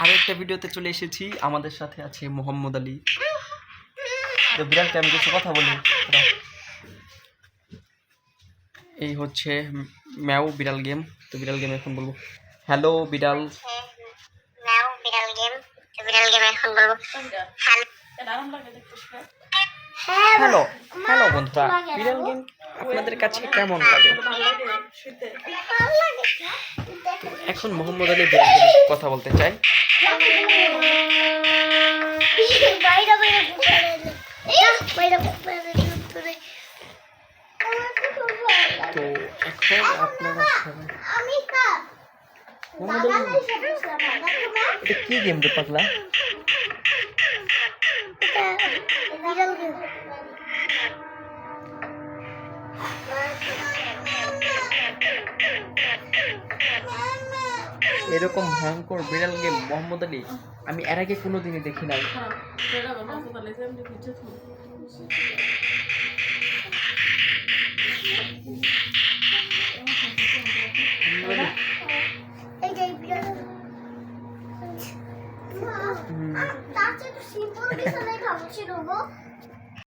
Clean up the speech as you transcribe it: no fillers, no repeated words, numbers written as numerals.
আরেকটা ভিডিওতে চলে এসেছি। আমাদের সাথে আছে মোহাম্মদ আলী। তো বিড়ালকে আমি কিছু কথা বলি। এই হচ্ছে ম্যাও বিড়াল গেম। তো বিড়াল গেম এখন বলবো হ্যালো বিড়াল। ম্যাও বিড়াল গেম। তো বিড়াল গেম এখন বলবো হ্যালো হ্যালো বন্ধুরা, বিড়াল গেম আপনাদের কাছে কেমন লাগে? তো এখন মোহাম্মদ আলী বিড়াল গেম কথা বলতে চাই। তো এখন আপনারা সবাই মোহাম্মদ আলী, এটা কি গেম রে পাগলা? এরকম ভয়ঙ্কর বিড়াল গেম মোহাম্মদ আলী আমি এর আগে কোনোদিনই দেখি নাই। তার চেয়ে তো সিম্পল কিছু নাই ভাবছি রোবো।